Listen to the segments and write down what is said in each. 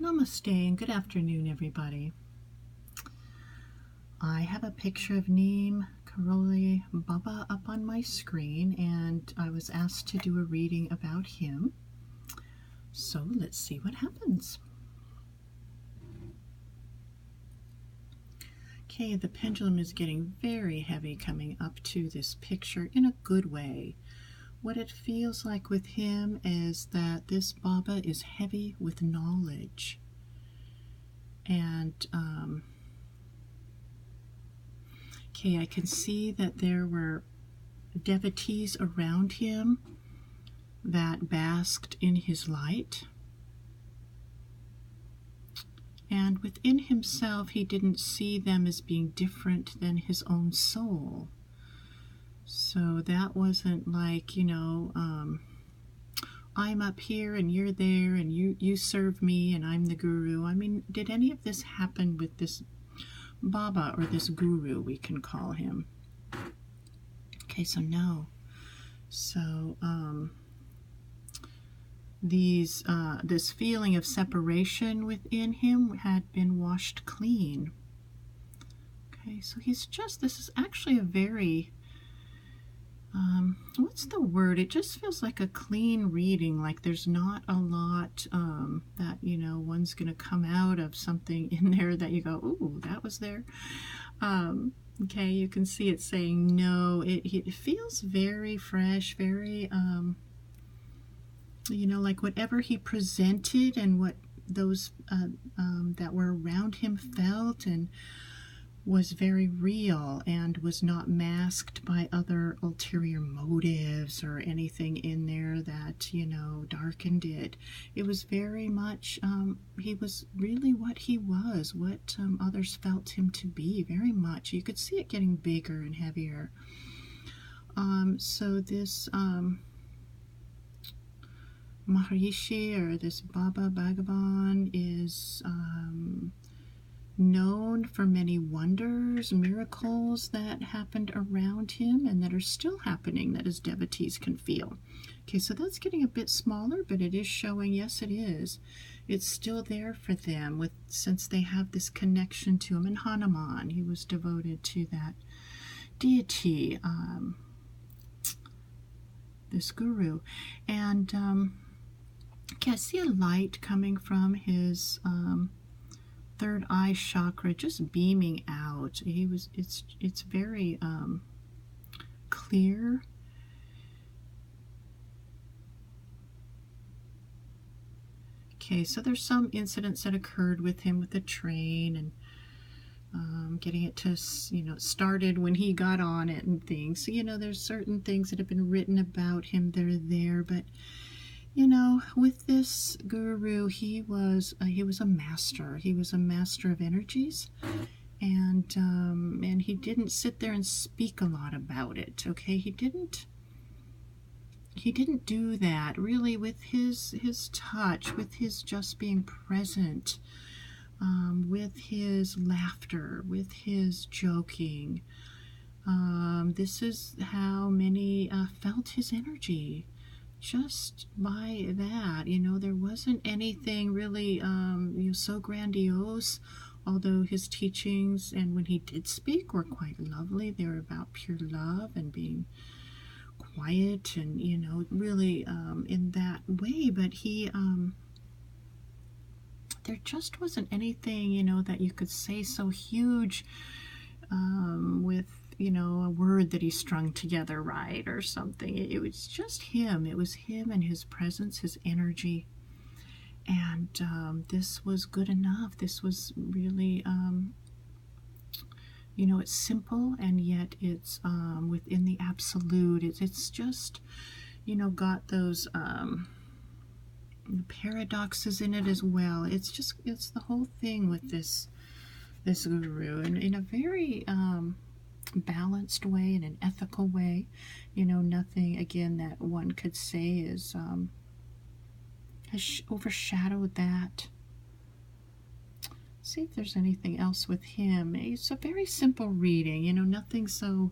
Namaste and good afternoon, everybody. I have a picture of Neem Karoli Baba up on my screen, and I was asked to do a reading about him. So let's see what happens. Okay, the pendulum is getting very heavy coming up to this picture in a good way. What it feels like with him is that this Baba is heavy with knowledge. And okay, I can see that there were devotees around him that basked in his light. And within himself, he didn't see them as being different than his own soul. So that wasn't like, I'm up here and you're there and you serve me and I'm the guru. I mean, did any of this happen with this Baba, or this guru, we can call him? Okay, so no. So this feeling of separation within him had been washed clean. Okay, so this is actually a very, what's the word? It just feels like a clean reading, like there's not a lot that, one's going to come out of something in there that you go, ooh, that was there. Okay, you can see it saying no. It feels very fresh, very, like whatever he presented and what those that were around him felt and was very real and was not masked by other ulterior motives or anything in there that, darkened it. It was very much, he was really what he was, what others felt him to be, very much. You could see it getting bigger and heavier. So this Maharishi, or this Baba Bhagavan, is known for many wonders, miracles that happened around him and that are still happening that his devotees can feel. Okay, so that's getting a bit smaller, but it is showing, yes, it is. It's still there for them since they have this connection to him. And Hanuman, he was devoted to that deity, this guru. And okay, I see a light coming from his third eye chakra, just beaming out. It's very clear. Okay, so there's some incidents that occurred with him with the train and getting it to, started when he got on it and things. So, there's certain things that have been written about him that are there, but with this guru, he was a master. He was a master of energies, and he didn't sit there and speak a lot about it. Okay, he didn't do that really with his touch, with his just being present, with his laughter, with his joking. This is how many felt his energy. Just by that, there wasn't anything really, so grandiose, although his teachings, and when he did speak, were quite lovely. They were about pure love and being quiet and, really in that way. But there just wasn't anything, that you could say so huge with, a word that he strung together right or something. It was just him. It was him and his presence, his energy. And this was good enough. This was really, it's simple, and yet it's within the absolute. It's just, got those paradoxes in it as well. It's the whole thing with this guru, and in a very balanced way, in an ethical way. Nothing again that one could say is has overshadowed that. see if there's anything else with him. It's a very simple reading, you know, nothing so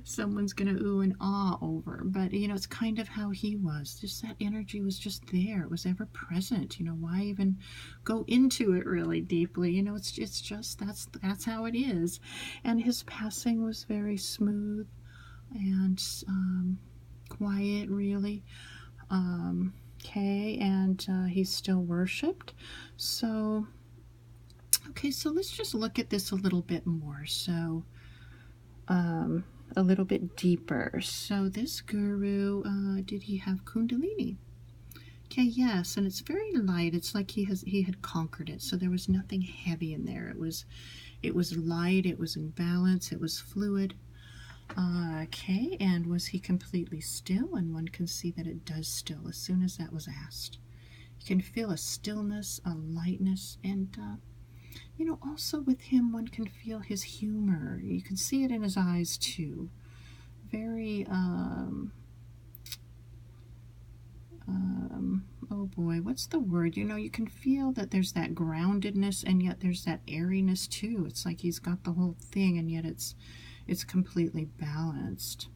someone's gonna ooh and ah over, but you know, it's kind of how he was. Just that energy was just there. It was ever present. You know, why even go into it really deeply? You know, it's just that's how it is. And his passing was very smooth and quiet, really. Okay, and he's still worshipped. So okay, so let's just look at this a little bit more. So, a little bit deeper. So this guru, did he have Kundalini? Okay, yes, and it's very light. It's like he had conquered it. So there was nothing heavy in there. It was light. It was in balance. It was fluid. Okay, and was he completely still? And one can see that it does still as soon as that was asked. You can feel a stillness, a lightness, and you know, also with him, one can feel his humor. You can see it in his eyes, too. Very, oh boy, what's the word? You know, you can feel that there's that groundedness, and yet there's that airiness, too. It's like he's got the whole thing, and yet it's completely balanced.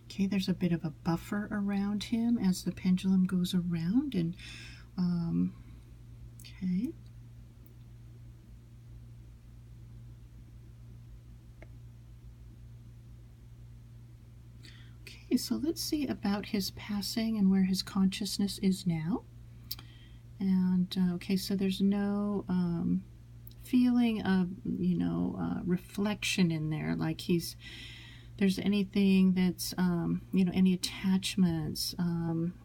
Okay, there's a bit of a buffer around him as the pendulum goes around, and, okay. Okay, so let's see about his passing and where his consciousness is now. And, okay, so there's no feeling of, you know, reflection in there, like there's anything that's, you know, any attachments.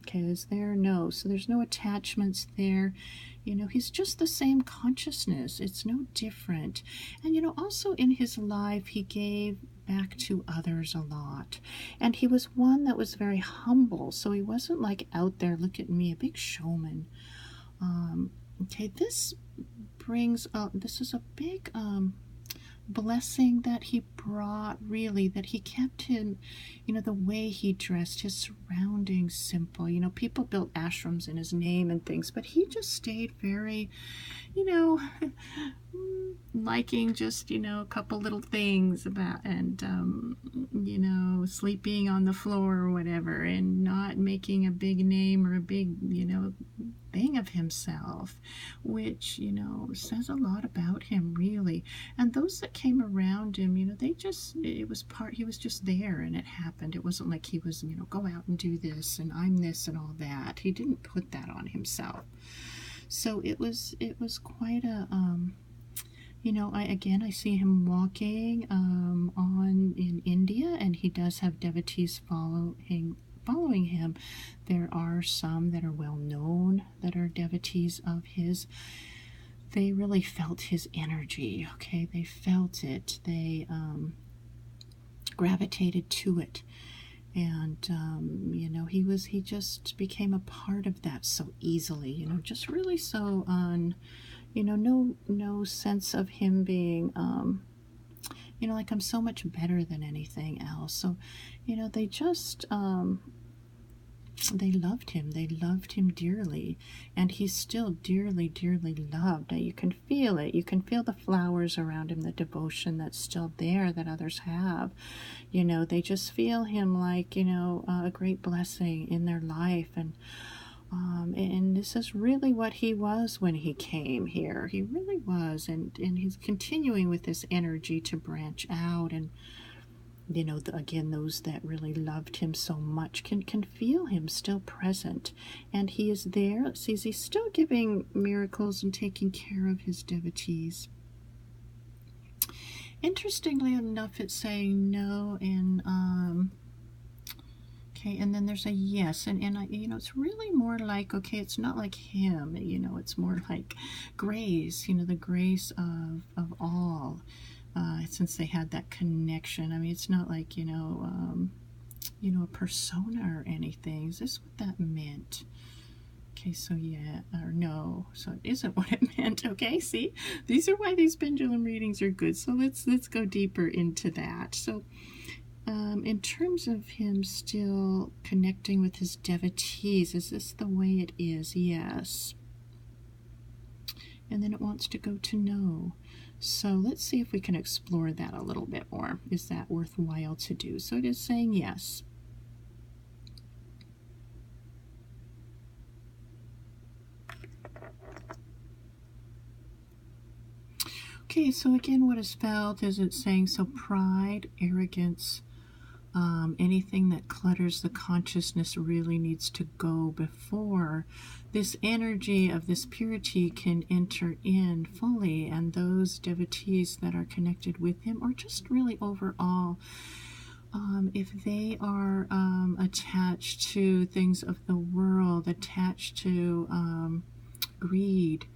Okay, is there? No. So there's no attachments there. You know, he's just the same consciousness. It's no different. And, you know, also in his life, he gave back to others a lot. And he was one that was very humble. So he wasn't like out there, look at me, a big showman. Okay, this brings up, this is a big, blessing that he brought, really, that he kept him, you know, the way he dressed, his surroundings simple. You know, people built ashrams in his name and things, but he just stayed very, you know, liking just, you know, a couple little things about, and, you know, sleeping on the floor or whatever, and not making a big name or a big, you know, thing of himself, which, you know, says a lot about him, really. And those that came around him, you know, they just, it was part, he was just there and it happened. It wasn't like he was, you know, go out and do this and I'm this and all that. He didn't put that on himself. So it was quite a, you know, I see him walking on in India, and he does have devotees following him. There are some that are well known that are devotees of his. They really felt his energy. Okay, they felt it. They gravitated to it. And, you know, he just became a part of that so easily, you know, just really so on, you know, no sense of him being, you know, like I'm so much better than anything else. So, you know, they just, they loved him dearly, and he's still dearly, dearly loved. You can feel it. You can feel the flowers around him, the devotion that's still there that others have. You know, they just feel him like, you know, a great blessing in their life. And this is really what he was when he came here. He really was, and he's continuing with this energy to branch out. And you know, again, those that really loved him so much can feel him still present. And he is there. Let's see, he's still giving miracles and taking care of his devotees. Interestingly enough, it's saying no in, okay, and then there's a yes. And you know, it's really more like, okay, it's not like him, you know, it's more like grace, you know, the grace of all. Since they had that connection. I mean, it's not like, you know, a persona or anything. Is this what that meant? Okay, so yeah, or no, so it isn't what it meant. Okay, see, these are why these pendulum readings are good. So let's go deeper into that. So in terms of him still connecting with his devotees, is this the way it is? Yes. and then it wants to go to no. So let's see if we can explore that a little bit more. Is that worthwhile to do? So it is saying yes. Okay, so again, what is felt is it's saying, so pride, arrogance, anything that clutters the consciousness really needs to go before this energy of this purity can enter in fully, and those devotees that are connected with him, or just really overall, if they are attached to things of the world, attached to greed,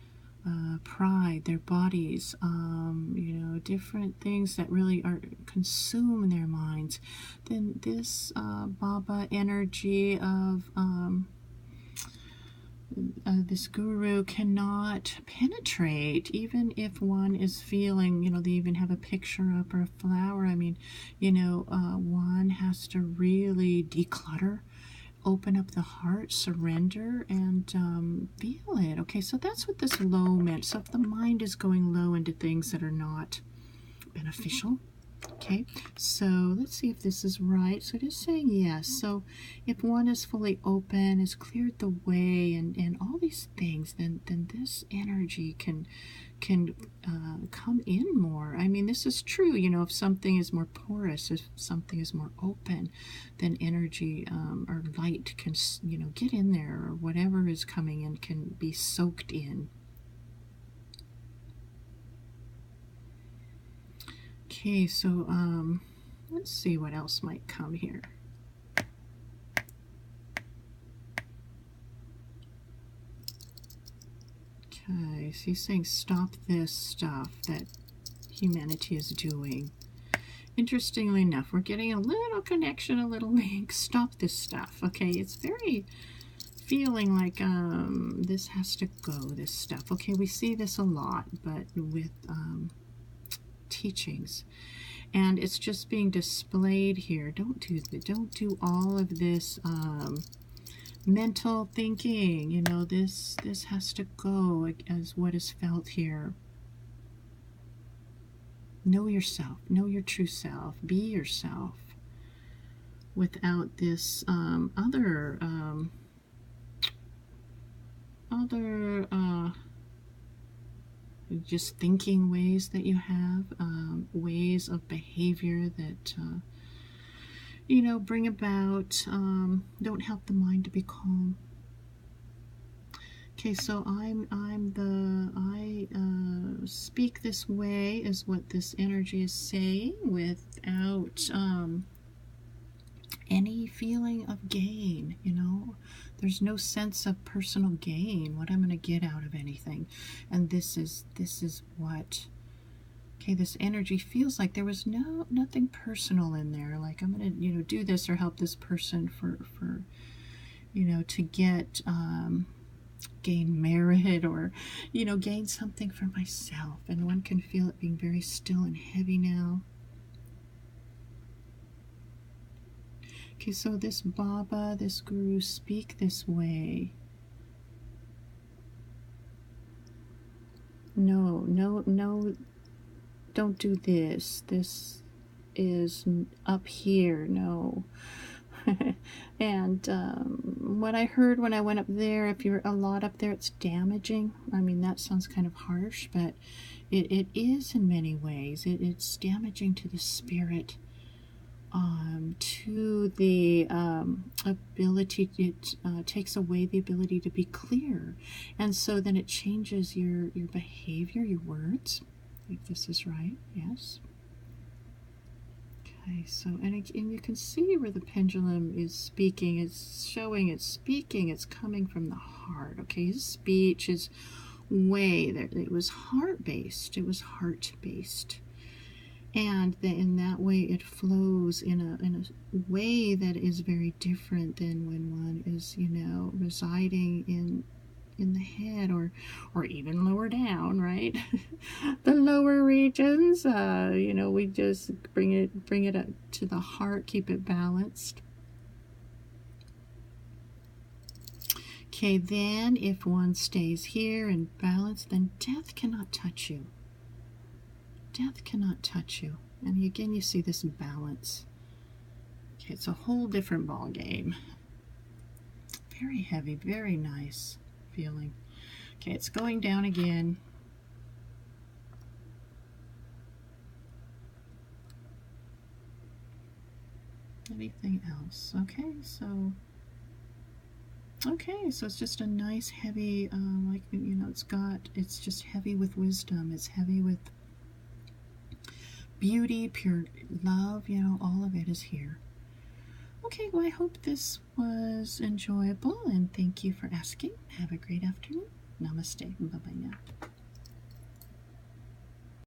pride, their bodies, you know, different things that really are consume their minds, then this Baba energy of this guru cannot penetrate, even if one is feeling, you know, they even have a picture up or a flower. I mean, you know, one has to really declutter, open up the heart, surrender, and feel it. Okay, so that's what this low meant. So if the mind is going low into things that are not beneficial, okay, so let's see if this is right. So it is saying yes. So if one is fully open, has cleared the way, and all these things, then this energy can come in more. I mean, this is true, you know, if something is more porous, if something is more open, then energy or light can, you know, get in there, or whatever is coming in can be soaked in. Okay, so let's see what else might come here. Okay, so he's saying stop this stuff that humanity is doing. Interestingly enough, we're getting a little connection, a little link. Stop this stuff. Okay, it's very feeling like this has to go, this stuff. Okay, we see this a lot, but with teachings, and it's just being displayed here. Don't do all of this mental thinking. You know, this has to go as what is felt here. Know yourself, know your true self, be yourself, without this other just thinking ways that you have, ways of behavior that you know, bring about, don't help the mind to be calm. Okay, so I speak this way is what this energy is saying, without any feeling of gain. You know, there's no sense of personal gain, what I'm going to get out of anything. And this is what, okay, this energy feels like there was nothing personal in there, like I'm going to, you know, do this or help this person for you know, to get gain merit, or, you know, gain something for myself. And one can feel it being very still and heavy now. Okay, so this Baba, this guru, speak this way. No, don't do this. This is up here. No. And what I heard when I went up there, if you're a lot up there, it's damaging. I mean, that sounds kind of harsh, but it is in many ways. It's damaging to the spirit, to the ability, it takes away the ability to be clear. And so then it changes your behavior, your words. If this is right, yes. Okay, so, and you can see where the pendulum is speaking. It's showing it's speaking. It's coming from the heart. Okay, his speech is way there. It was heart-based. It was heart-based. And in that way it flows in a way that is very different than when one is, you know, residing in the head, or even lower down, right? The lower regions, you know, we just bring it up to the heart, keep it balanced. Okay, then if one stays here in balance, then death cannot touch you. Death cannot touch you. And again, you see this balance. Okay, it's a whole different ball game. Very heavy, very nice feeling. Okay, it's going down again. Anything else? Okay, so it's just a nice heavy, like, you know, it's just heavy with wisdom. It's heavy with beauty, pure love, you know, all of it is here. Okay, well, I hope this was enjoyable, and thank you for asking. Have a great afternoon. Namaste. Bye-bye now.